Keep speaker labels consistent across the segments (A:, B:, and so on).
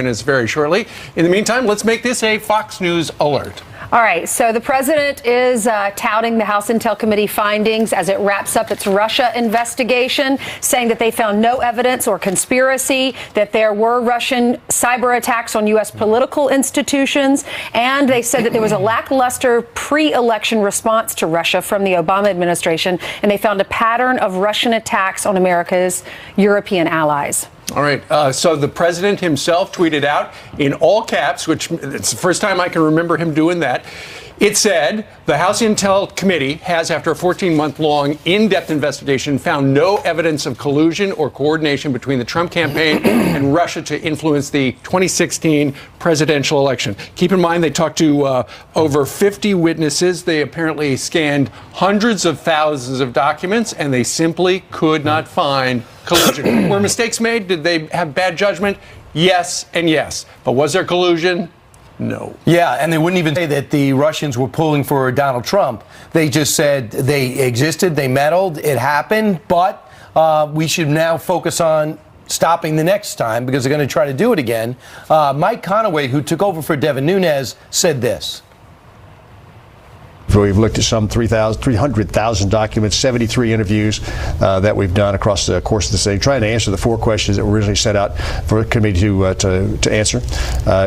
A: join us very shortly. In the meantime, let's make this a Fox News alert.
B: All right, so the president is touting the House Intel Committee findings as it wraps up its Russia investigation, saying that they found no evidence or conspiracy, that there were Russian cyber attacks on U.S. political institutions, and they said that there was a lackluster pre-election response to Russia from the Obama administration, and they found a pattern of Russian attacks on America's European allies.
A: All right. So the president himself tweeted out in all caps, which it's the first time I can remember him doing that. It said, the House Intel Committee has, after a 14-month-long in-depth investigation, found no evidence of collusion or coordination between the Trump campaign and Russia to influence the 2016 presidential election. Keep in mind, they talked to over 50 witnesses. They apparently scanned hundreds of thousands of documents, and they simply could not find collusion. Were mistakes made? Did they have bad judgment? Yes and yes. But was there collusion? No.
C: Yeah, and they wouldn't even say that the Russians were pulling for Donald Trump. They just said they existed, they meddled, it happened, but we should now focus on stopping the next time because they're going to try to do it again. Mike Conaway, who took over for Devin Nunes, said this.
D: We've looked at some 300,000 documents, 73 interviews that we've done across the course of this thing, trying to answer the 4 questions that were originally set out for a committee to answer.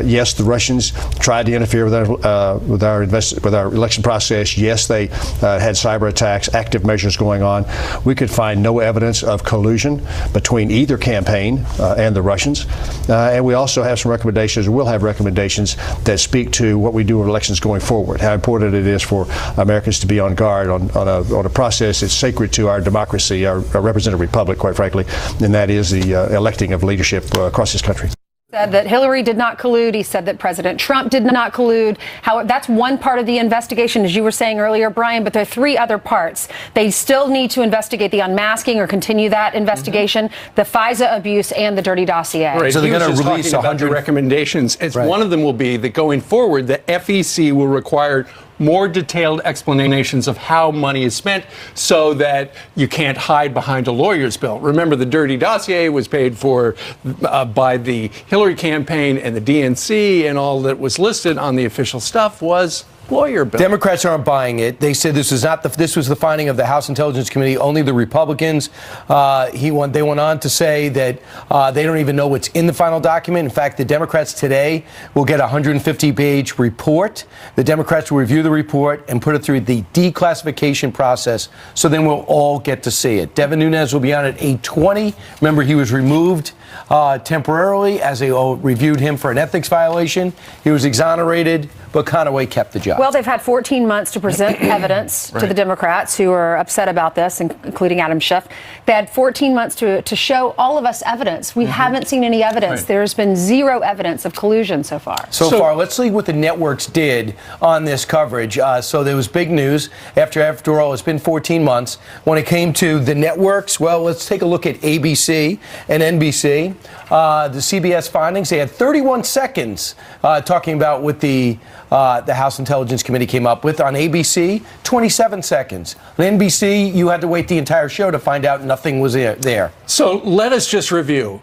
D: Yes, the Russians tried to interfere with our election process. Yes, they had cyber attacks, active measures going on. We could find no evidence of collusion between either campaign and the Russians. And we also have some recommendations, we'll have recommendations that speak to what we do with elections going forward, how important it is for Americans to be on guard on a process that's sacred to our democracy, our representative republic, quite frankly, and that is the electing of leadership across this country.
B: Said that Hillary did not collude. He said that President Trump did not collude. How that's one part of the investigation, as you were saying earlier, Brian, but there are 3 other parts. They still need to investigate the unmasking or continue that investigation, the FISA abuse, and the dirty dossier.
A: Right. So they're going to release 100 recommendations. One of them will be that going forward, the FEC will require more detailed explanations of how money is spent so that you can't hide behind a lawyer's bill. Remember, the dirty dossier was paid for by the Hillary campaign and the DNC, and all that was listed on the official stuff was lawyer bill.
C: Democrats aren't buying it. They said this was the finding of the House Intelligence Committee, only the Republicans. They went on to say that they don't even know what's in the final document. In fact, the Democrats today will get a 150-page report. The Democrats will review the report and put it through the declassification process, so then we'll all get to see it. Devin Nunes will be on at 8:20. Remember, he was removed temporarily as they reviewed him for an ethics violation. He was exonerated, but Conaway kept the job.
B: Well, they've had 14 months to present evidence to the Democrats who are upset about this, including Adam Schiff. They had 14 months to show all of us evidence. We haven't seen any evidence. There's been 0 evidence of collusion so far.
C: So far, let's see what the networks did on this coverage. So there was big news. After all, it's been 14 months. When it came to the networks, well, let's take a look at ABC and NBC. The CBS findings, they had 31 seconds talking about what the House Intelligence Committee came up with. On ABC, 27 seconds. On NBC, you had to wait the entire show to find out nothing was there.
A: So let us just review.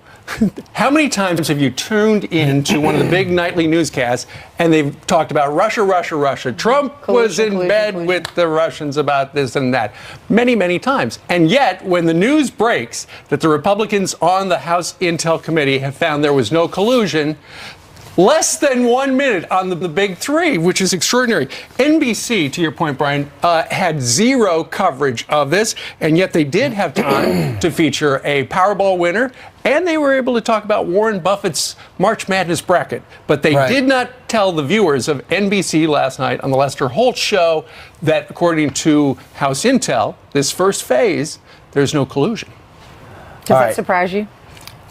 A: How many times have you tuned in to one of the big nightly newscasts and they've talked about Russia, Russia, Russia? Trump was in bed with the Russians about this and that. Many, many times. And yet, when the news breaks that the Republicans on the House Intel Committee have found there was no collusion, less than 1 minute on the big 3, which is extraordinary. NBC, to your point, Brian, had 0 coverage of this, and yet they did have time to feature a Powerball winner, and they were able to talk about Warren Buffett's March Madness bracket. But they did not tell the viewers of NBC last night on the Lester Holt show that, according to House Intel, this first phase, there's no collusion.
B: Does that surprise you?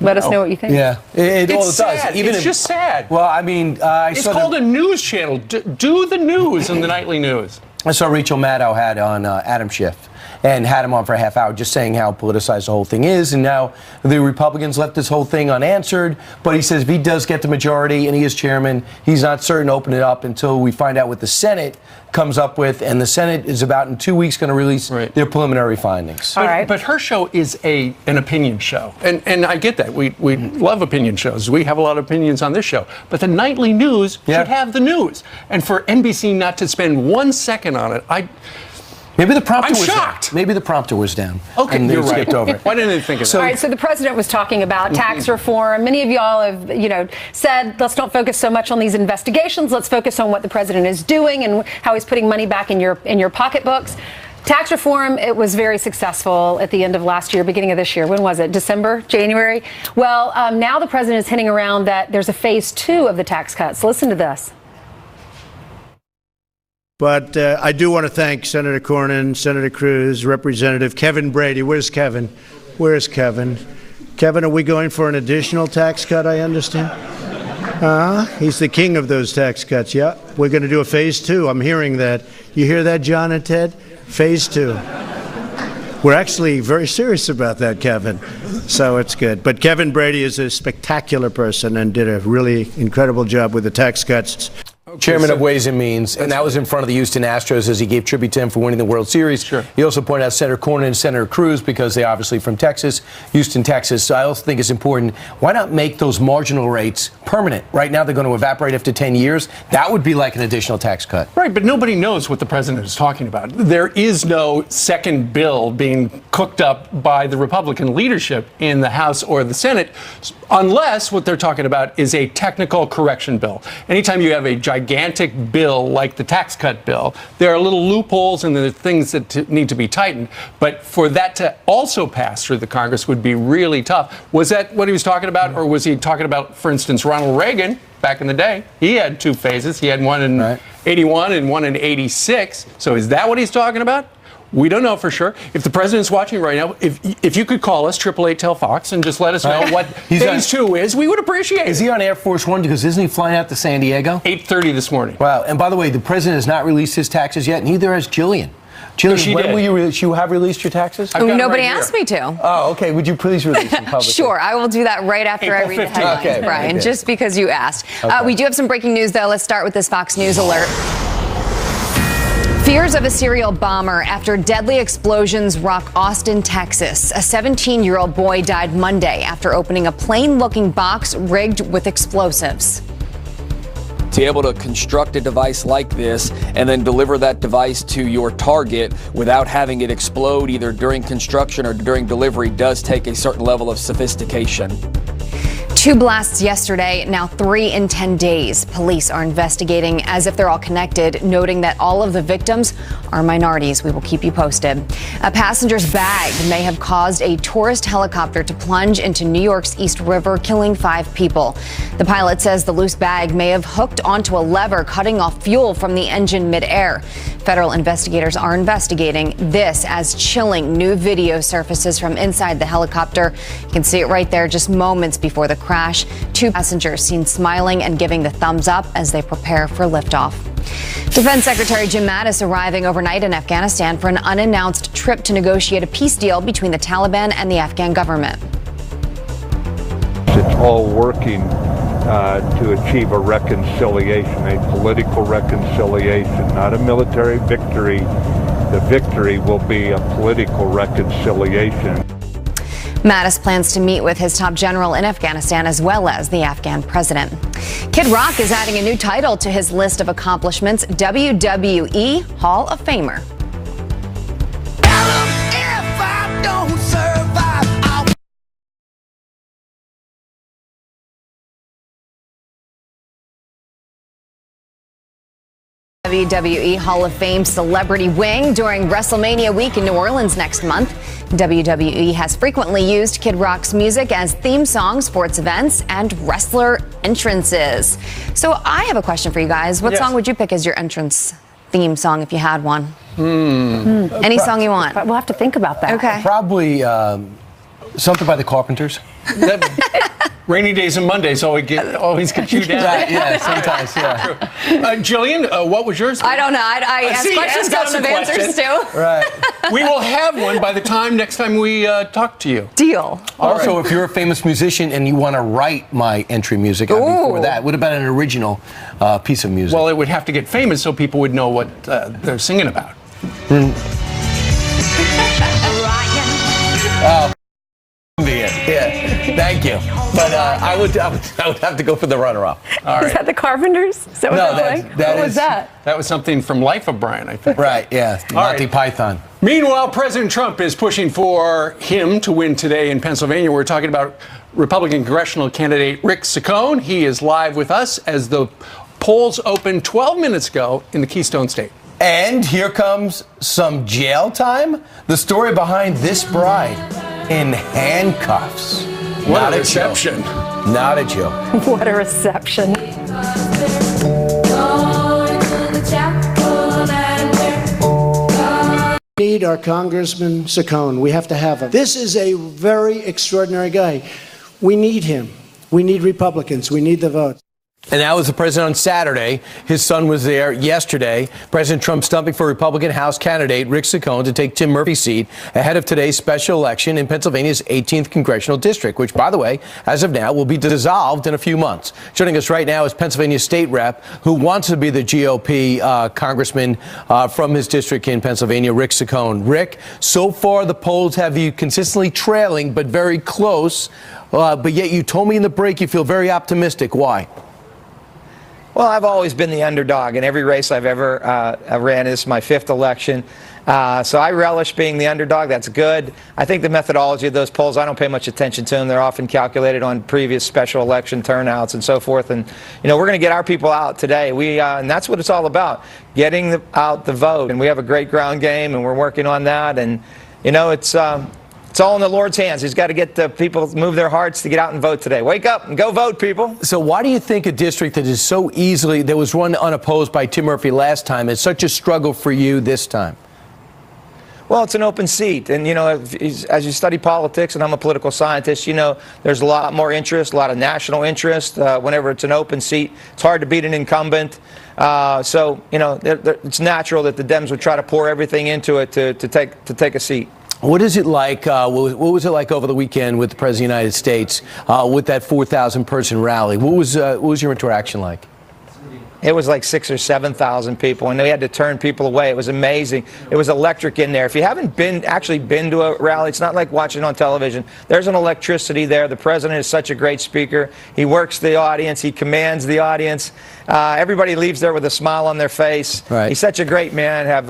B: Let us know what you think.
C: Yeah, it all does.
A: Sad. It's just sad.
C: Well, I mean,
A: it's called a news channel. Do the news in the nightly news.
C: I saw Rachel Maddow had on Adam Schiff. and had him on for a half hour just saying how politicized the whole thing is. And now the Republicans left this whole thing unanswered. But he says if he does get the majority and he is chairman, he's not certain to open it up until we find out what the Senate comes up with. And the Senate is about in 2 weeks going to release their preliminary findings.
A: But her show is an opinion show. And I get that. We love opinion shows. We have a lot of opinions on this show. But the nightly news should have the news. And for NBC not to spend 1 second on it,
C: maybe the prompter
A: I'm
C: was
A: shocked.
C: Down. Maybe the prompter was down.
A: Okay,
C: and
A: you're right.
C: Skipped over it.
A: Why didn't they think of that?
B: All right, so the president was talking about tax reform. Many of y'all have, said, let's not focus so much on these investigations. Let's focus on what the president is doing and how he's putting money back in your pocketbooks. Tax reform, it was very successful at the end of last year, beginning of this year. When was it? December? January? Well, now the president is hinting around that there's a phase 2 of the tax cuts. Listen to this.
E: But I do want to thank Senator Cornyn, Senator Cruz, Representative Kevin Brady. Where's Kevin? Where's Kevin? Kevin, are we going for an additional tax cut, I understand? He's the king of those tax cuts, yeah. We're going to do a phase 2. I'm hearing that. You hear that, John and Ted? Phase 2. We're actually very serious about that, Kevin. So it's good. But Kevin Brady is a spectacular person and did a really incredible job with the tax cuts.
C: Chairman of Ways and Means, and that was in front of the Houston Astros as he gave tribute to him for winning the World Series.
A: Sure.
C: He also pointed out Senator Cornyn and Senator Cruz because they're obviously from Texas, Houston, Texas. So I also think it's important. Why not make those marginal rates permanent? Right now they're going to evaporate after 10 years. That would be like an additional tax cut.
A: Right, but nobody knows what the president is talking about. There is no second bill being cooked up by the Republican leadership in the House or the Senate, unless what they're talking about is a technical correction bill. Anytime you have a gigantic bill like the tax cut bill, there are little loopholes and there are things that need to be tightened. But for that to also pass through the Congress would be really tough. Was that what he was talking about? Or was he talking about, for instance, Ronald Reagan back in the day? He had 2 phases. He had one in 81 and one in 86. So is that what he's talking about? We don't know for sure. If the president's watching right now, if you could call us, 888-TEL-FOX, and just let us know what phase 2 is, we would appreciate it.
C: Is he on Air Force One? Because isn't he flying out to San Diego?
A: 8:30 this morning.
C: Wow. And by the way, the president has not released his taxes yet. Neither has Jillian. Jillian, when will you have released your taxes?
F: Nobody asked me to.
C: Oh, okay. Would you please release them publicly?
F: Sure, I will do that right after I read the headlines, Brian, just because you asked. We do have some breaking news, though. Let's start with this Fox News alert. Fears of a serial bomber after deadly explosions rock Austin, Texas. A 17-year-old boy died Monday after opening a plain-looking box rigged with explosives.
G: To be able to construct a device like this and then deliver that device to your target without having it explode either during construction or during delivery does take a certain level of sophistication.
F: 2 blasts yesterday, now 3 in 10 days. Police are investigating as if they're all connected, noting that all of the victims are minorities. We will keep you posted. A passenger's bag may have caused a tourist helicopter to plunge into New York's East River, killing 5 people. The pilot says the loose bag may have hooked onto a lever, cutting off fuel from the engine midair. Federal investigators are investigating this as chilling new video surfaces from inside the helicopter. You can see it right there just moments before the crash. 2 passengers seen smiling and giving the thumbs up as they prepare for liftoff. Defense Secretary Jim Mattis arriving overnight in Afghanistan for an unannounced trip to negotiate a peace deal between the Taliban and the Afghan government.
H: It's all working to achieve a reconciliation, a political reconciliation, not a military victory. The victory will be a political reconciliation.
F: Mattis plans to meet with his top general in Afghanistan as well as the Afghan president. Kid Rock is adding a new title to his list of accomplishments, WWE Hall of Famer. WWE Hall of Fame celebrity wing during WrestleMania week in New Orleans next month. WWE has frequently used Kid Rock's music as theme songs for its events and wrestler entrances. So I have a question for you guys. What song would you pick as your entrance theme song if you had one? Any song you want.
B: We'll have to think about that.
F: Okay.
C: Probably something by the Carpenters.
A: Rainy days and Mondays always get you down.
C: Right, yeah, sometimes, yeah.
A: Jillian, what was yours?
F: I don't know. I ask questions, don't have answers to.
C: Right.
A: We will have one by the next time we talk to you.
F: Deal.
C: Also, if you're a famous musician and you want to write my entry music, I'd be for that. What about an original piece of music?
A: Well, it would have to get famous so people would know what they're singing about.
C: Yeah, thank you. But I would have to go for the runner-up.
A: All right.
B: Is that the Carpenters? Is that what
C: No,
B: they're playing? What was that?
A: That was something from Life of Brian, I think.
C: Right, yeah. Monty Python.
A: Meanwhile, President Trump is pushing for him to win today in Pennsylvania. We're talking about Republican congressional candidate Rick Saccone. He is live with us as the polls opened 12 minutes ago in the Keystone State.
C: And here comes some jail time. The story behind this bride in handcuffs.
A: What a reception.
C: Not a joke.
B: What a reception.
E: We need our Congressman Saccone. We have to have him. This is a very extraordinary guy. We need him. We need Republicans. We need the votes.
C: And that was the president on Saturday. His son was there yesterday. President Trump stumping for Republican House candidate Rick Saccone to take Tim Murphy's seat ahead of today's special election in Pennsylvania's 18th congressional district, which, by the way, as of now, will be dissolved in a few months. Joining us right now is Pennsylvania state rep who wants to be the GOP congressman from his district in Pennsylvania, Rick Saccone. Rick, so far the polls have you consistently trailing, but very close. But yet you told me in the break you feel very optimistic. Why?
I: Well, I've always been the underdog in every race I've ever ran. This is my 5th election. So I relish being the underdog. That's good. I think the methodology of those polls, I don't pay much attention to them. They're often calculated on previous special election turnouts and so forth. And, you know, we're going to get our people out today. And that's what it's all about, getting out the vote. And we have a great ground game, and we're working on that. And, you know, it's all in the Lord's hands. He's got to get the people to move their hearts to get out and vote today. Wake up and go vote, people.
C: So why do you think a district that is so easily, that was run unopposed by Tim Murphy last time, is such a struggle for you this time?
I: Well, it's an open seat. And, you know, as you study politics, and I'm a political scientist, you know, there's a lot more interest, a lot of national interest. Whenever it's an open seat, it's hard to beat an incumbent. So, you know, it's natural that the Dems would try to pour everything into it to take a seat.
C: What is it like? What was it like over the weekend with the President of the United States with that 4,000-person rally? What was your interaction like?
I: It was like 6,000 or 7,000 people, and they had to turn people away. It was amazing. It was electric in there. If you haven't actually been to a rally, it's not like watching on television. There's an electricity there. The president is such a great speaker. He works the audience. He commands the audience. Everybody leaves there with a smile on their face. Right. He's such a great man. I have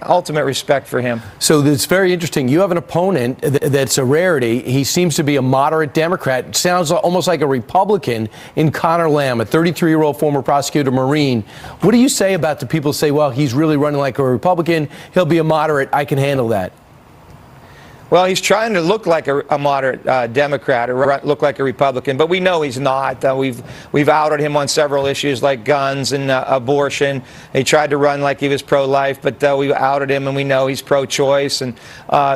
I: ultimate respect for him.
C: So it's very interesting. You have an opponent that's a rarity. He seems to be a moderate Democrat. Sounds almost like a Republican in Connor Lamb, a 33-year-old former prosecutor Marine. What do you say about the people who say, well, he's really running like a Republican, he'll be a moderate, I can handle that?
I: Well, he's trying to look like a moderate Democrat or look like a Republican, but we know he's not. We've outed him on several issues like guns and abortion. He tried to run like he was pro-life, but we outed him, and we know he's pro-choice. And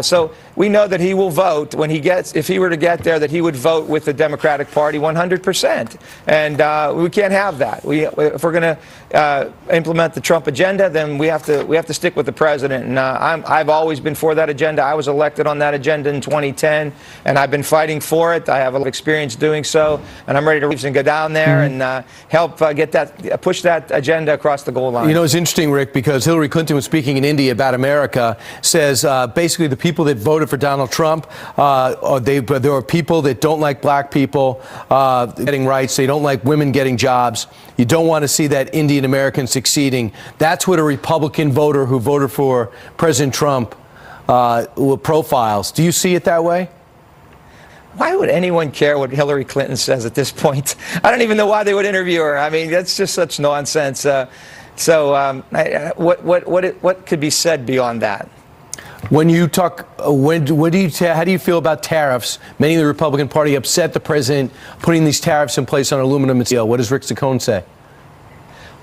I: so we know that he will vote when if he were to get there, that he would vote with the Democratic Party 100%. And we can't have that. If we're going to implement the Trump agenda, then we have to stick with the president. And I've always been for that agenda. I was elected on that agenda in 2010, and I've been fighting for it. I have a lot of experience doing so, and I'm ready to go down there and help push that agenda across the goal line.
C: You know, it's interesting, Rick, because Hillary Clinton was speaking in India about America, says basically the people that voted for Donald Trump, there are people that don't like black people getting rights. They don't like women getting jobs. You don't want to see that Indian American succeeding. That's what a Republican voter who voted for President Trump profiles. Do you see it that way?
I: Why would anyone care what Hillary Clinton says at this point? I don't even know why they would interview her. I mean, that's just such nonsense. What could be said beyond that?
C: When you talk, how do you feel about tariffs? Many of the Republican Party upset the president putting these tariffs in place on aluminum and steel. What does Rick Saccone say?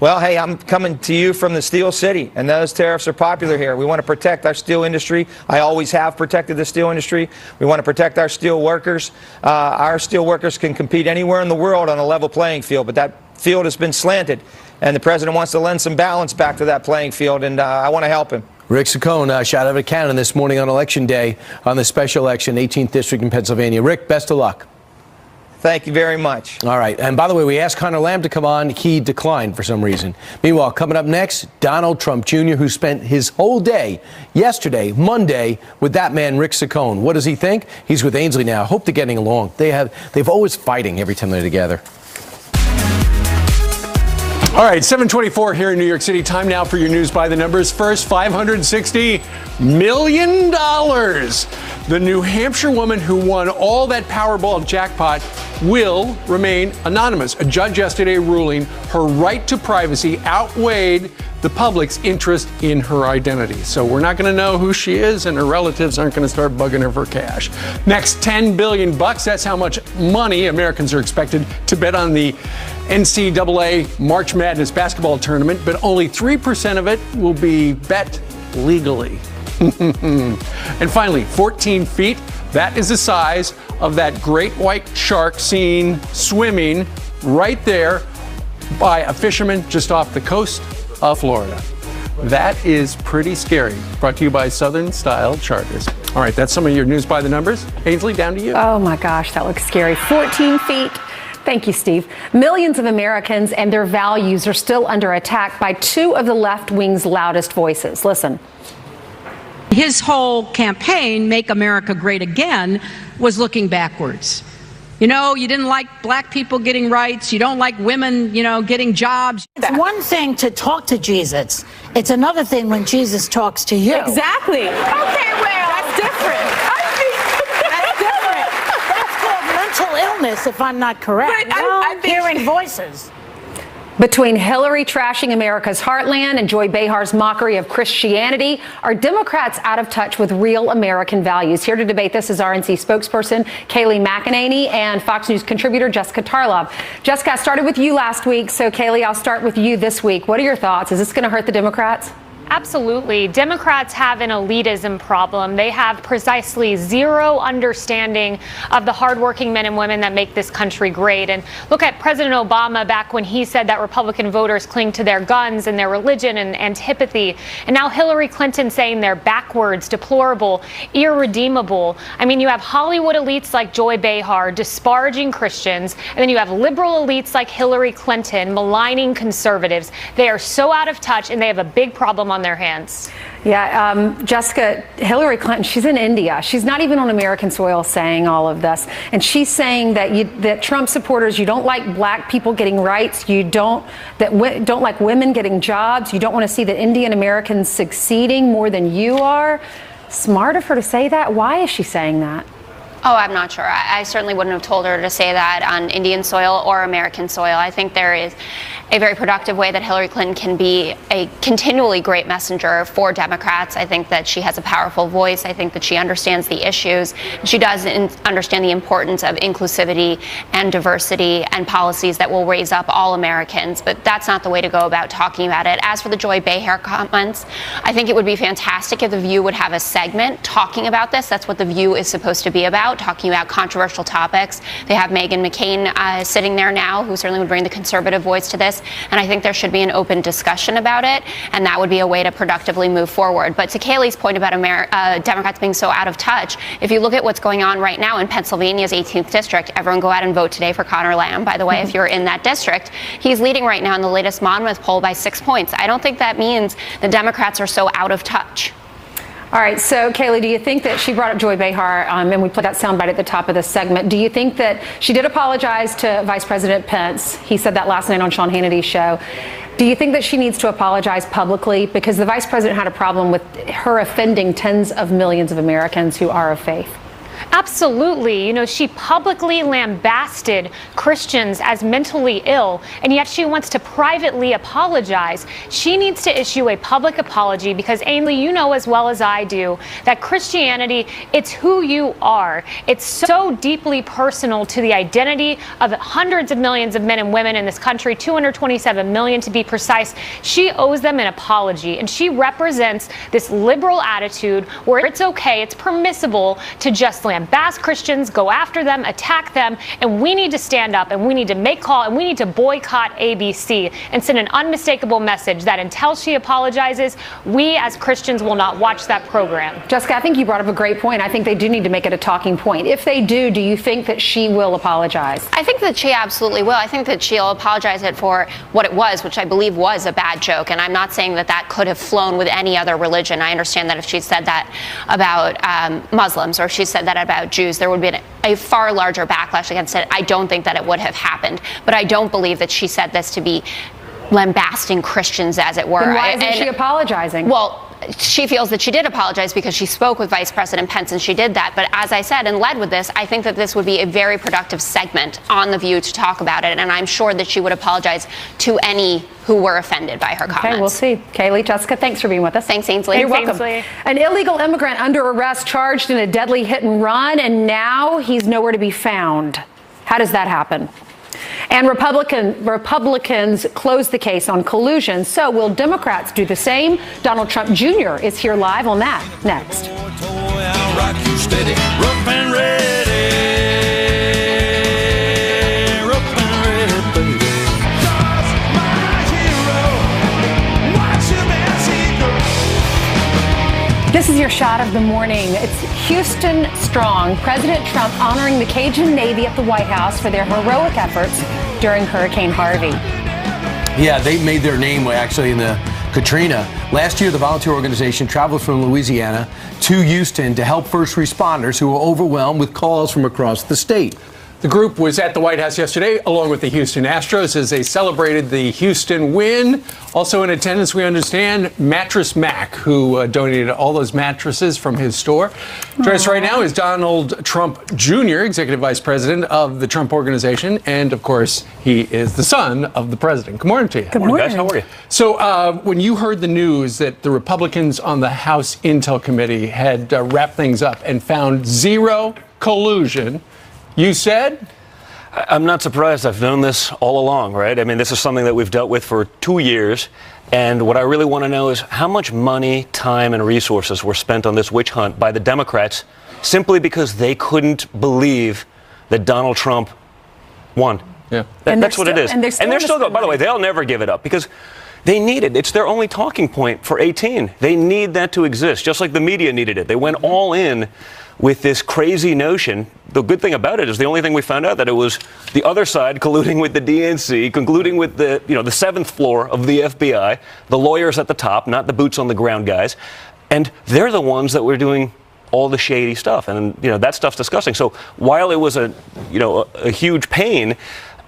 I: Well, hey, I'm coming to you from the Steel City, and those tariffs are popular here. We want to protect our steel industry. I always have protected the steel industry. We want to protect our steel workers. Our steel workers can compete anywhere in the world on a level playing field, but that field has been slanted, and the president wants to lend some balance back to that playing field, and I want to help him.
C: Rick Saccone, shout out to Canada this morning on Election Day on the special election, 18th District in Pennsylvania. Rick, best of luck.
I: Thank you very much.
C: All right. And by the way, we asked Conor Lamb to come on. He declined for some reason. Meanwhile, coming up next, Donald Trump Jr., who spent his whole day yesterday, Monday, with that man, Rick Saccone. What does he think? He's with Ainsley now. Hope they're getting along. They've always fighting every time they're together.
A: All right, 7:24 here in New York City. Time now for your news by the numbers. First, $560 million. The New Hampshire woman who won all that Powerball jackpot will remain anonymous. A judge yesterday ruling her right to privacy outweighed the public's interest in her identity. So we're not going to know who she is, and her relatives aren't going to start bugging her for cash. Next, $10 billion. That's how much money Americans are expected to bet on the NCAA March Madness basketball tournament, but only 3% of it will be bet legally. And finally, 14 feet. That is the size of that great white shark seen swimming right there by a fisherman just off the coast of Florida. That is pretty scary. Brought to you by Southern Style Charters. All right, that's some of your news by the numbers. Ainsley, down to you.
B: Oh my gosh, that looks scary. 14 feet. Thank you, Steve. Millions of Americans and their values are still under attack by two of the left wing's loudest voices. Listen.
J: His whole campaign, Make America Great Again, was looking backwards. You know, you didn't like black people getting rights. You don't like women, getting jobs.
K: It's one thing to talk to Jesus. It's another thing when Jesus talks to you.
L: Exactly. Okay, well, that's different.
K: That's different. That's called mental illness, if I'm not correct.
L: But I think
K: hearing voices.
B: Between Hillary trashing America's heartland and Joy Behar's mockery of Christianity, are Democrats out of touch with real American values? Here to debate this is RNC spokesperson Kayleigh McEnany and Fox News contributor Jessica Tarlov. Jessica, I started with you last week, so Kayleigh, I'll start with you this week. What are your thoughts? Is this going to hurt the Democrats?
M: Absolutely. Democrats have an elitism problem. They have precisely zero understanding of the hardworking men and women that make this country great. And look at President Obama back when he said that Republican voters cling to their guns and their religion and antipathy. And now Hillary Clinton saying they're backwards, deplorable, irredeemable. I mean, you have Hollywood elites like Joy Behar disparaging Christians, and then you have liberal elites like Hillary Clinton maligning conservatives. They are so out of touch, and they have a big problem on their hands.
B: Yeah, Jessica, Hillary Clinton, she's in India. She's not even on American soil saying all of this. And she's saying that Trump supporters, you don't like black people getting rights, you don't like women getting jobs, you don't want to see the Indian Americans succeeding more than you are. Smart of her to say that. Why is she saying that?
N: Oh, I'm not sure. I certainly wouldn't have told her to say that on Indian soil or American soil. I think there is a very productive way that Hillary Clinton can be a continually great messenger for Democrats. I think that she has a powerful voice. I think that she understands the issues. She does understand the importance of inclusivity and diversity and policies that will raise up all Americans. But that's not the way to go about talking about it. As for the Joy Behar comments, I think it would be fantastic if The View would have a segment talking about this. That's what The View is supposed to be about, talking about controversial topics. They have Meghan McCain sitting there now, who certainly would bring the conservative voice to this. And I think there should be an open discussion about it, and that would be a way to productively move forward. But to Kayleigh's point about Democrats being so out of touch, if you look at what's going on right now in Pennsylvania's 18th district, everyone go out and vote today for Conor Lamb, by the way, if you're in that district. He's leading right now in the latest Monmouth poll by 6 points. I don't think that means the Democrats are so out of touch.
B: All right, so Kayleigh, do you think that she brought up Joy Behar, and we put that soundbite at the top of this segment. Do you think that she did apologize to Vice President Pence? He said that last night on Sean Hannity's show. Do you think that she needs to apologize publicly? Because the vice president had a problem with her offending tens of millions of Americans who are of faith.
M: Absolutely. You know, she publicly lambasted Christians as mentally ill, and yet she wants to privately apologize. She needs to issue a public apology because, Ainsley, you know as well as I do that Christianity, it's who you are. It's so deeply personal to the identity of hundreds of millions of men and women in this country, 227 million to be precise. She owes them an apology, and she represents this liberal attitude where it's okay, it's permissible to just lambast Christians, go after them, attack them, and we need to stand up and we need to make call and we need to boycott ABC and send an unmistakable message that until she apologizes, we as Christians will not watch that program.
B: Jessica, I think you brought up a great point. I think they do need to make it a talking point. If they do you think that she will apologize?
N: I think that she absolutely will. I think that she'll apologize for what it was, which I believe was a bad joke. And I'm not saying that that could have flown with any other religion. I understand that if she said that about Muslims or if she said that about Jews, there would be a far larger backlash against it. I don't think that it would have happened. But I don't believe that she said this to be lambasting Christians, as it were.
B: Then why isn't she apologizing?
N: Well, she feels that she did apologize because she spoke with Vice President Pence and she did that. But as I said and led with this, I think that this would be a very productive segment on The View to talk about it. And I'm sure that she would apologize to any who were offended by her comments.
B: Okay, we'll see. Kaylee, Jessica, thanks for being with us.
N: Thanks, Ainsley.
B: You're welcome.
M: Ainsley.
B: An illegal immigrant under arrest charged in a deadly hit and run, and now he's nowhere to be found. How does that happen? And Republicans closed the case on collusion. So will Democrats do the same? Donald Trump Jr. is here live on that next. This is your shot of the morning. It's Houston Strong. President Trump honoring the Cajun Navy at the White House for their heroic efforts during Hurricane Harvey.
C: Yeah, they made their name actually in the Katrina. Last year, the volunteer organization traveled from Louisiana to Houston to help first responders who were overwhelmed with calls from across the state.
A: The group was at the White House yesterday, along with the Houston Astros, as they celebrated the Houston win. Also in attendance, we understand, Mattress Mac, who donated all those mattresses from his store. Joining us right now is Donald Trump Jr., Executive Vice President of the Trump Organization, and, of course, he is the son of the president. Good morning to you.
B: Good morning,
O: guys. How are you?
A: So when you heard the news that the Republicans on the House Intel Committee had wrapped things up and found zero collusion, you said?
O: I'm not surprised. I've known this all along, right? I mean, this is something that we've dealt with for 2 years. And what I really want to know is how much money, time, and resources were spent on this witch hunt by the Democrats simply because they couldn't believe that Donald Trump won.
A: Yeah.
O: That's what it is.
B: And they're still
O: going, by the way, they'll never give it up because they need it. It's their only talking point for 18. They need that to exist, just like the media needed it. They went all in with this crazy notion. The good thing about it is the only thing we found out that it was the other side colluding with the DNC, concluding with the seventh floor of the FBI, the lawyers at the top, not the boots on the ground guys, and they're the ones that were doing all the shady stuff, and that stuff's disgusting. So while it was a huge pain,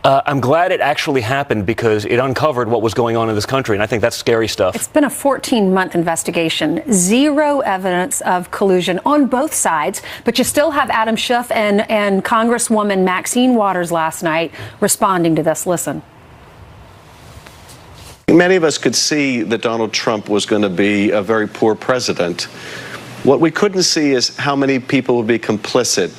O: I'm glad it actually happened because it uncovered what was going on in this country, and I think that's scary stuff.
B: It's been a 14-month investigation. Zero evidence of collusion on both sides, but you still have Adam Schiff and Congresswoman Maxine Waters last night responding to this. Listen.
P: Many of us could see that Donald Trump was going to be a very poor president. What we couldn't see is how many people would be complicit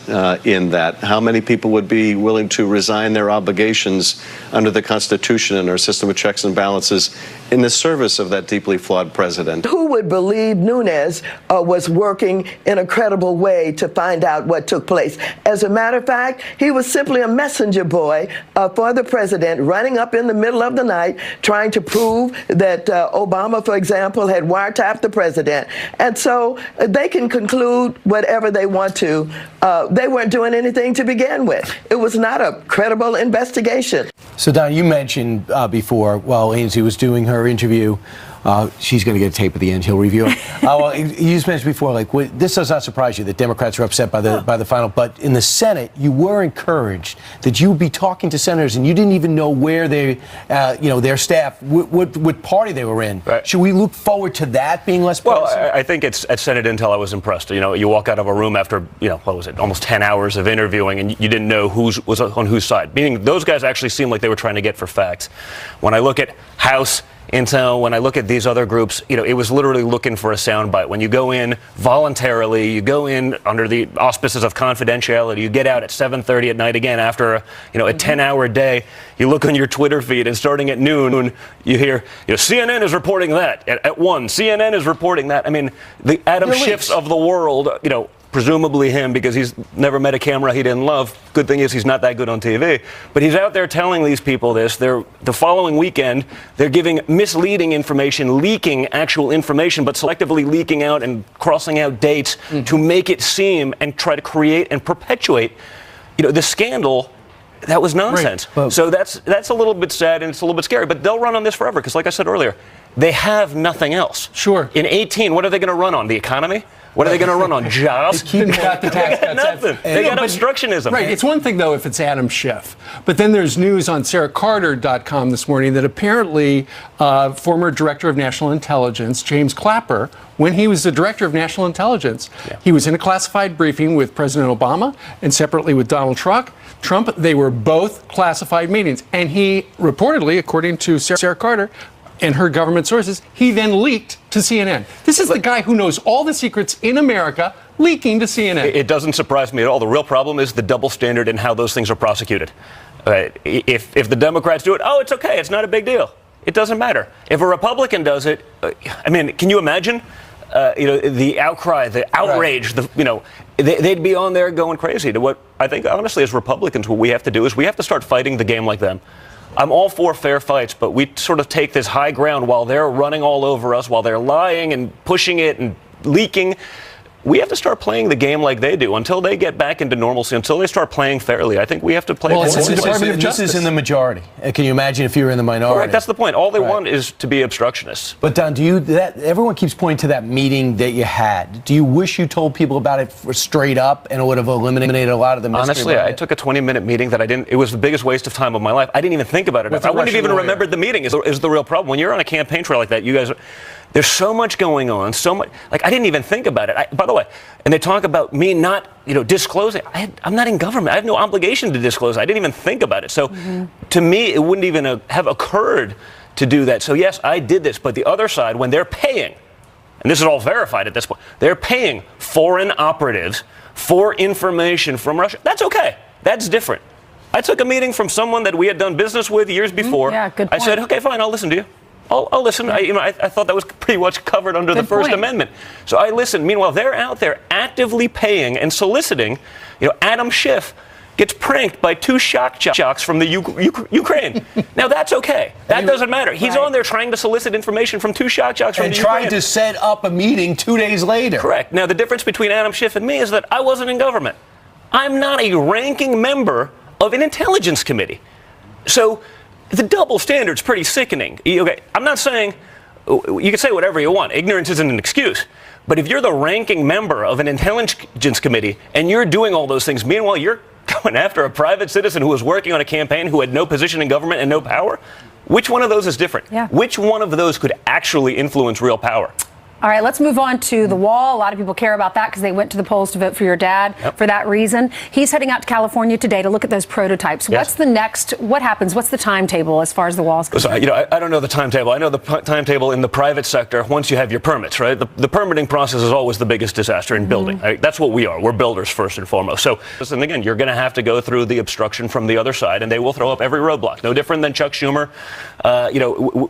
P: in that, how many people would be willing to resign their obligations under the Constitution and our system of checks and balances in the service of that deeply flawed president.
Q: Who would believe Nunes was working in a credible way to find out what took place? As a matter of fact, he was simply a messenger boy for the president, running up in the middle of the night, trying to prove that Obama, for example, had wiretapped the president. And so they can conclude whatever they want to. They weren't doing anything to begin with. It was not a credible investigation.
C: So, Don, you mentioned before, while Ainsley was doing her interview, She's going to get a tape at the end. He'll review it. Well, you just mentioned before, like, this does not surprise you that Democrats are upset by the final. But in the Senate, you were encouraged that you would be talking to senators, and you didn't even know where they, their staff, what party they were in. Right. Should we look forward to that being less partisan?
O: Well, I think it's at Senate Intel I was impressed. You walk out of a room after, what was it, almost 10 hours of interviewing, and you didn't know who was on whose side. Meaning those guys actually seemed like they were trying to get for facts. When I look at House Intel, when I look at these other groups, it was literally looking for a soundbite. When you go in voluntarily, you go in under the auspices of confidentiality, you get out at 7:30 at night again after a 10-hour day. You look on your Twitter feed, and starting at noon, you hear, CNN is reporting that. At 1, CNN is reporting that. I mean, the Adam Schiffs of the world, presumably him, because he's never met a camera he didn't love. Good thing is he's not that good on TV. But he's out there telling these people this. The following weekend, they're giving misleading information, leaking actual information, but selectively leaking out and crossing out dates to make it seem and try to create and perpetuate, the scandal. That was nonsense. Right. So that's a little bit sad, and it's a little bit scary. But they'll run on this forever, because like I said earlier, they have nothing else.
A: Sure.
O: In 18, what are they going to run on? The economy? What are they going to run on? Jobs?
A: They got the tax cuts.
O: Nothing. They got obstructionism.
A: Right. It's one thing, though, if it's Adam Schiff. But then there's news on SarahCarter.com this morning that apparently former Director of National Intelligence, James Clapper, when he was the Director of National Intelligence, he was in a classified briefing with President Obama and separately with Donald Trump. They were both classified meetings. And he reportedly, according to Sarah Carter, and her government sources, he then leaked to CNN. This is the guy who knows all the secrets in America, leaking to CNN.
O: It doesn't surprise me at all. The real problem is the double standard in how those things are prosecuted. If the Democrats do it, it's okay. It's not a big deal. It doesn't matter. If a Republican does it, can you imagine? The outcry, the outrage, they'd be on there going crazy. To what I think, honestly, as Republicans, what we have to do is we have to start fighting the game like them. I'm all for fair fights, but we sort of take this high ground while they're running all over us, while they're lying and pushing it and leaking. We have to start playing the game like they do until they get back into normalcy, until they start playing fairly. I think we have to play.
C: Well, this is in the majority. Can you imagine if you were in the minority?
O: Correct. That's the point. All they want is to be obstructionists.
C: But Don, everyone keeps pointing to that meeting that you had. Do you wish you told people about it straight up, and it would have eliminated a lot of the mystery?
O: Honestly, I took a 20-minute meeting that it was the biggest waste of time of my life. I didn't even think about it. I wouldn't have even remembered the meeting is the real problem. When you're on a campaign trail like that, you guys there's so much going on, so much. I didn't even think about it. By the way, and they talk about me not, disclosing. I'm not in government. I have no obligation to disclose. I didn't even think about it. So, to me, it wouldn't even have occurred to do that. So, yes, I did this. But the other side, when they're paying, and this is all verified at this point, they're paying foreign operatives for information from Russia. That's okay. That's different. I took a meeting from someone that we had done business with years before.
B: Yeah, good point.
O: I said, okay, fine, I'll listen to you. I'll listen. I thought that was pretty much covered under the First Amendment. So I listened. Meanwhile, they're out there actively paying and soliciting. Adam Schiff gets pranked by 2 shock jocks from the Ukraine. Now, that's okay. That doesn't matter. He's on there trying to solicit information from 2 shock jocks from the Ukraine.
C: And trying to set up a meeting 2 days later.
O: Correct. Now, the difference between Adam Schiff and me is that I wasn't in government. I'm not a ranking member of an intelligence committee. So the double standard's pretty sickening. Okay, I'm not saying you can say whatever you want. Ignorance isn't an excuse. But if you're the ranking member of an intelligence committee and you're doing all those things, meanwhile you're going after a private citizen who was working on a campaign who had no position in government and no power, which one of those is different?
B: Yeah.
O: Which one of those could actually influence real power?
B: All right, let's move on to the wall. A lot of people care about that because they went to the polls to vote for your dad for that reason. He's heading out to California today to look at those prototypes. Yes. What's the next? What happens? What's the timetable as far as the wall's concerned?
O: So, I don't know the timetable. I know the timetable in the private sector once you have your permits, right? The permitting process is always the biggest disaster in building. Right? That's what we are. We're builders first and foremost. So, listen, again, you're going to have to go through the obstruction from the other side, and they will throw up every roadblock. No different than Chuck Schumer,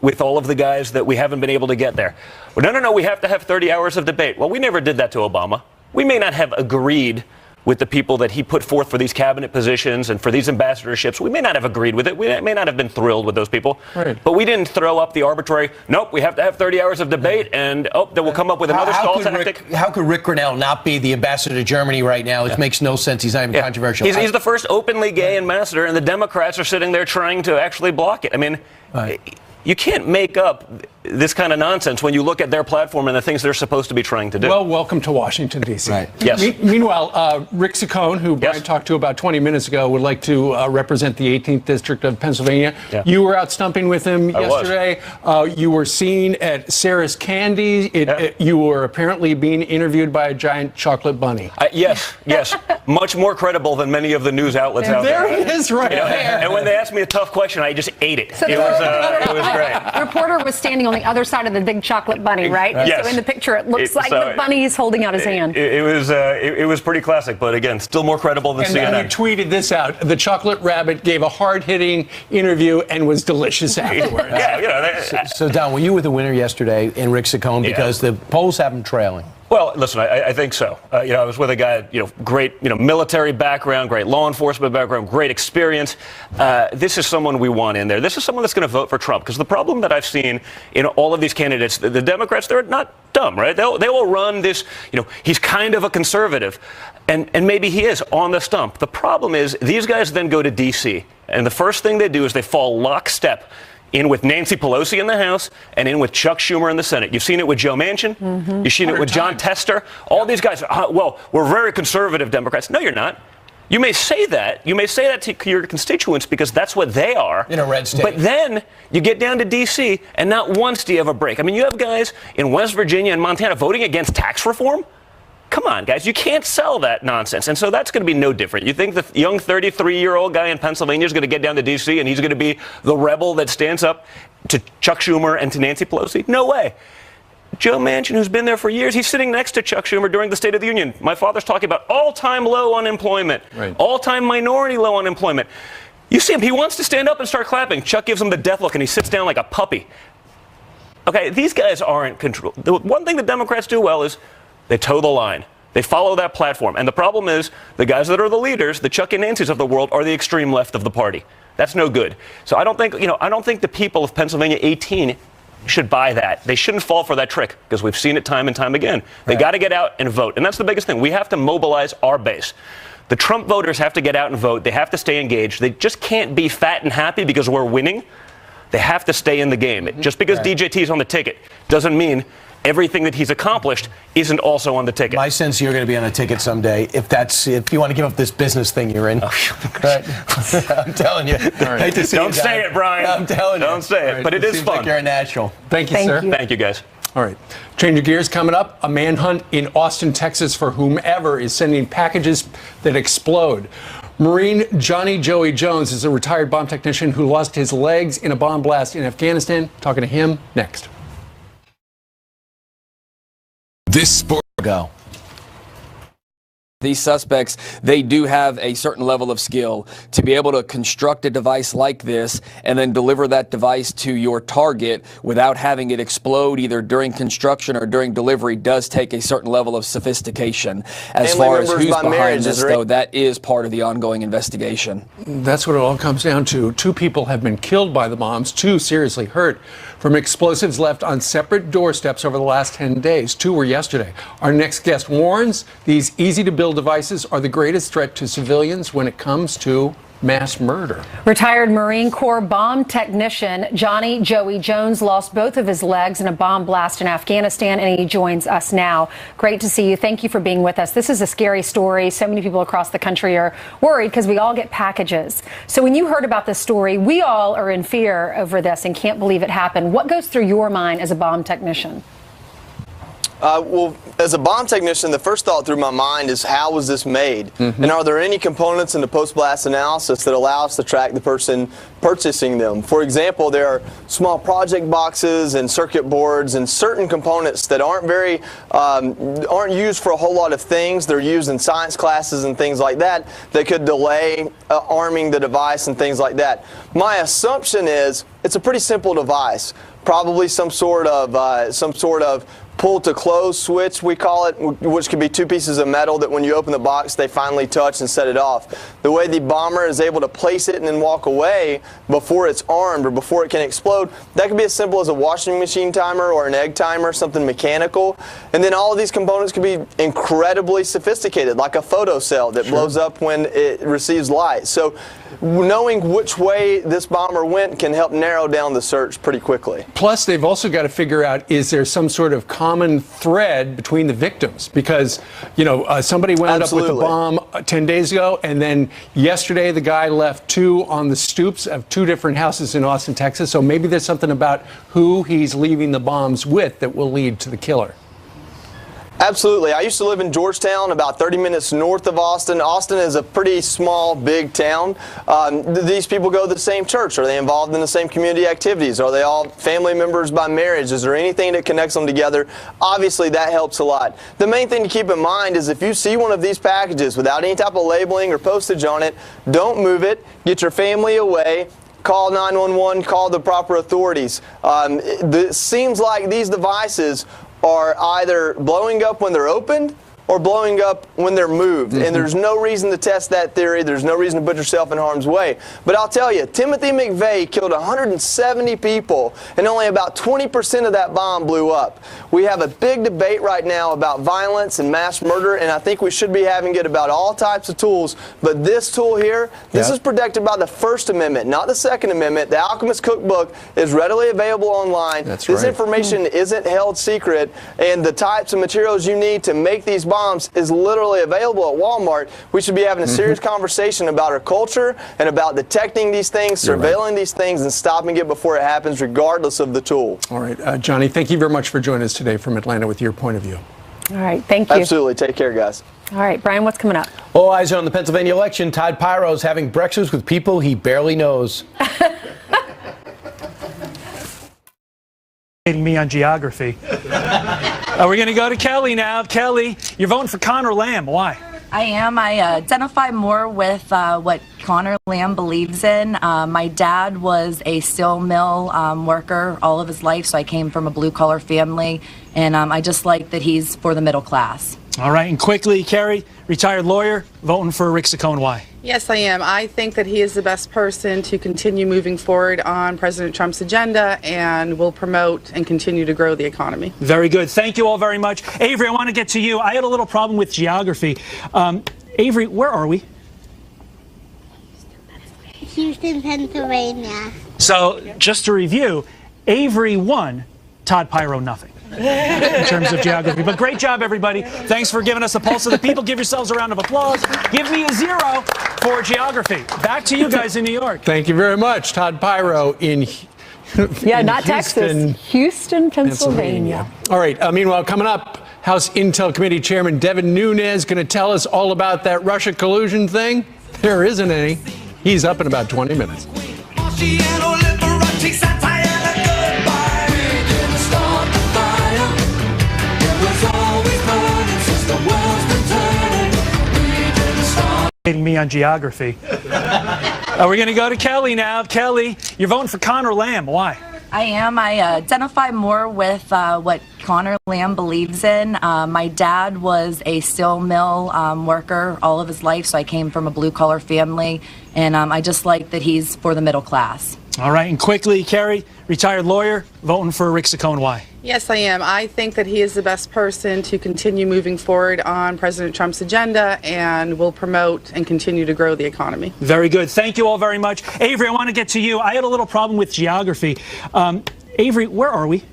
O: with all of the guys that we haven't been able to get there. Well, no, we have to have 30 hours of debate. Well, we never did that to Obama. We may not have agreed with the people that he put forth for these cabinet positions and for these ambassadorships. We may not have agreed with it. We may not have been thrilled with those people. Right. But we didn't throw up the arbitrary, nope, we have to have 30 hours of debate, and then we'll come up with another stall tactic.
C: How could Rick Grinnell not be the ambassador to Germany right now? It makes no sense. He's not even controversial.
O: He's the first openly gay ambassador, and the Democrats are sitting there trying to actually block it. I mean, you can't make up this kind of nonsense when you look at their platform and the things they're supposed to be trying to do.
A: Well, welcome to Washington, D.C.
O: Right. Yes.
A: Meanwhile, Rick Saccone, who Brian talked to about 20 minutes ago, would like to represent the 18th District of Pennsylvania. Yeah. You were out stumping with him yesterday. You were seen at Sarah's Candy. You were apparently being interviewed by a giant chocolate bunny.
O: Yes. Much more credible than many of the news outlets out there.
A: There it is right there.
O: And when they asked me a tough question, I just ate it. So it was great.
B: The reporter was standing on the other side of the big chocolate bunny, right?
O: Yes.
B: So in the picture, it looks like the bunny is holding out his hand.
O: It was pretty classic, but again, still more credible than CNN.
A: And you tweeted this out. The chocolate rabbit gave a hard-hitting interview and was delicious afterwards.
C: So, Don, were you with the winner yesterday in Rick Saccone? Because the polls have him trailing.
O: Well, listen, I think so. I was with a guy, great, military background, great law enforcement background, great experience. This is someone we want in there. This is someone that's going to vote for Trump. Because the problem that I've seen in all of these candidates, the Democrats, they're not dumb, right? They will run this, he's kind of a conservative. And maybe he is on the stump. The problem is these guys then go to D.C. And the first thing they do is they fall lockstep in with Nancy Pelosi in the House and in with Chuck Schumer in the Senate. You've seen it with Joe Manchin. Mm-hmm. You've seen it with John Tester. All these guys, we're very conservative Democrats. No, you're not. You may say that. You may say that to your constituents because that's what they are.
C: In a red state.
O: But then you get down to D.C. and not once do you have a break. I mean, you have guys in West Virginia and Montana voting against tax reform. Come on, guys, you can't sell that nonsense. And so that's going to be no different. You think the young 33-year-old guy in Pennsylvania is going to get down to D.C. and he's going to be the rebel that stands up to Chuck Schumer and to Nancy Pelosi? No way. Joe Manchin, who's been there for years, he's sitting next to Chuck Schumer during the State of the Union. My father's talking about all-time low unemployment, all-time minority low unemployment. You see him, he wants to stand up and start clapping. Chuck gives him the death look and he sits down like a puppy. Okay, these guys aren't control. The one thing the Democrats do well is they toe the line. They follow that platform. And the problem is the guys that are the leaders, the Chuck and Nancy's of the world, are the extreme left of the party. That's no good. So I don't think the people of Pennsylvania 18 should buy that. They shouldn't fall for that trick because we've seen it time and time again. They got to get out and vote. And that's the biggest thing. We have to mobilize our base. The Trump voters have to get out and vote. They have to stay engaged. They just can't be fat and happy because we're winning. They have to stay in the game. Just because DJT's on the ticket doesn't mean everything that he's accomplished isn't also on the ticket.
C: My sense you're going to be on a ticket someday if you want to give up this business thing you're in. I'm telling you. Hate to see
O: Don't say it, Brian.
C: I'm telling you.
O: Don't say it.
C: Right.
O: But it is fun.
C: Like you're a natural.
A: Thank you, sir.
O: Thank you, guys.
A: All right. Change of gears coming up. A manhunt in Austin, Texas for whomever is sending packages that explode. Marine Johnny Joey Jones is a retired bomb technician who lost his legs in a bomb blast in Afghanistan. Talking to him next.
R: This sport go.
G: These suspects, they do have a certain level of skill to be able to construct a device like this and then deliver that device to your target without having it explode either during construction or during delivery does take a certain level of sophistication. As far as who's behind this, though, that is part of the ongoing investigation.
A: That's what it all comes down to. 2 people have been killed by the bombs, 2 seriously hurt from explosives left on separate doorsteps over the last 10 days. 2 were yesterday. Our next guest warns these easy-to-build devices are the greatest threat to civilians when it comes to mass murder.
B: Retired Marine Corps bomb technician Johnny Joey Jones lost both of his legs in a bomb blast in Afghanistan, and he joins us now. Great to see you. Thank you for being with us. This is a scary story. So many people across the country are worried because we all get packages. So when you heard about this story, we all are in fear over this and can't believe it happened. What goes through your mind as a bomb technician?
S: Well, as a bomb technician, the first thought through my mind is how was this made? And are there any components in the post-blast analysis that allow us to track the person purchasing them? For example, there are small project boxes and circuit boards and certain components that aren't used for a whole lot of things. They're used in science classes and things like that that could delay arming the device and things like that. My assumption is it's a pretty simple device, probably some sort of pull to close switch, we call it, which could be 2 pieces of metal that when you open the box, they finally touch and set it off. The way the bomber is able to place it and then walk away before it's armed or before it can explode, that could be as simple as a washing machine timer or an egg timer, something mechanical. And then all of these components could be incredibly sophisticated, like a photo cell that blows up when it receives light. So knowing which way this bomber went can help narrow down the search pretty quickly.
A: Plus, they've also got to figure out, is there some sort of common thread between the victims? Because, somebody wound up with a bomb 10 days ago, and then yesterday the guy left 2 on the stoops of 2 different houses in Austin, Texas. So maybe there's something about who he's leaving the bombs with that will lead to the killer.
S: Absolutely. I used to live in Georgetown, about 30 minutes north of Austin. Austin is a pretty small, big town. These people go to the same church. Are they involved in the same community activities? Are they all family members by marriage? Is there anything that connects them together? Obviously, that helps a lot. The main thing to keep in mind is if you see one of these packages without any type of labeling or postage on it, don't move it. Get your family away. Call 911, call the proper authorities. It seems like these devices are either blowing up when they're opened or blowing up when they're moved. And there's no reason to test that theory. There's no reason to put yourself in harm's way. But I'll tell you, Timothy McVeigh killed 170 people, and only about 20% of that bomb blew up. We have a big debate right now about violence and mass murder, and I think we should be having it about all types of tools. But this tool here, this is protected by the First Amendment, not the Second Amendment. The Alchemist Cookbook is readily available online. This information isn't held secret, and the types of materials you need to make these bombs is literally available at Walmart. We should be having a serious conversation about our culture and about detecting these things, surveilling these things, and stopping it before it happens, regardless of the tool.
A: All right, Johnny, thank you very much for joining us today from Atlanta with your point of view.
B: All right, thank you.
S: Absolutely. Take care, guys.
B: All right, Brian, what's coming up?
C: All eyes are on the Pennsylvania election. Todd Pyro is having breakfast with people he barely knows.
T: Me on geography. We're going to go to Kelly now. Kelly, you're voting for Conor Lamb. Why?
U: I am. I identify more with what Conor Lamb believes in. My dad was a steel mill worker all of his life, so I came from a blue-collar family, and I just like that he's for the middle class.
T: All right, and quickly, Kerry, retired lawyer, voting for Rick Saccone. Why?
V: Yes, I am. I think that he is the best person to continue moving forward on President Trump's agenda and will promote and continue to grow the economy.
T: Very good. Thank you all very much. Avery, I want to get to you. I had a little problem with geography. Avery, where are we?
W: Houston, Pennsylvania.
T: So, just to review, Avery won, Todd Pyro nothing. In terms of geography. But great job, everybody. Thanks for giving us a pulse of the people. Give yourselves a round of applause. Give me a 0 for geography. Back to you guys in New York.
A: Thank you very much. Todd Pyro in
B: not Texas. Houston, Pennsylvania.
A: All right. Meanwhile, coming up, House Intel Committee Chairman Devin Nunes going to tell us all about that Russia collusion thing. There isn't any. He's up in about 20 minutes.
T: Me on geography. We're going to go to Kelly now. Kelly, you're voting for Conor Lamb. Why?
U: I am. I identify more with what Conor Lamb believes in. My dad was a steel mill worker all of his life, so I came from a blue-collar family, and I just like that he's for the middle class.
T: All right, and quickly, Kerry, retired lawyer, voting for Rick Saccone. Why?
V: Yes, I am. I think that he is the best person to continue moving forward on President Trump's agenda and will promote and continue to grow the economy.
T: Very good. Thank you all very much. Avery, I want to get to you. I had a little problem with geography. Avery, where are we?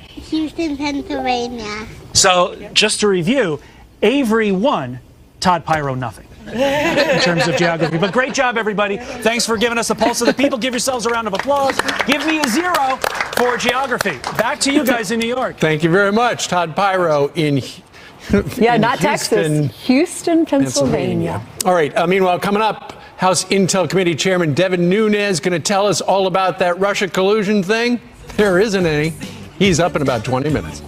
W: Houston, Pennsylvania.
T: So, just to review, Avery won, Todd Pyro nothing. In terms of geography. But great job, everybody. Thanks for giving us a pulse of the people. Give yourselves a round of applause. Give me a 0 for geography. Back to you guys in New York.
A: Thank you very much. Todd Pyro in
B: not Texas. Houston, Pennsylvania.
A: All right. Meanwhile, coming up, House Intel Committee Chairman Devin Nunes going to tell us all about that Russia collusion thing. There isn't any. He's up in about 20 minutes.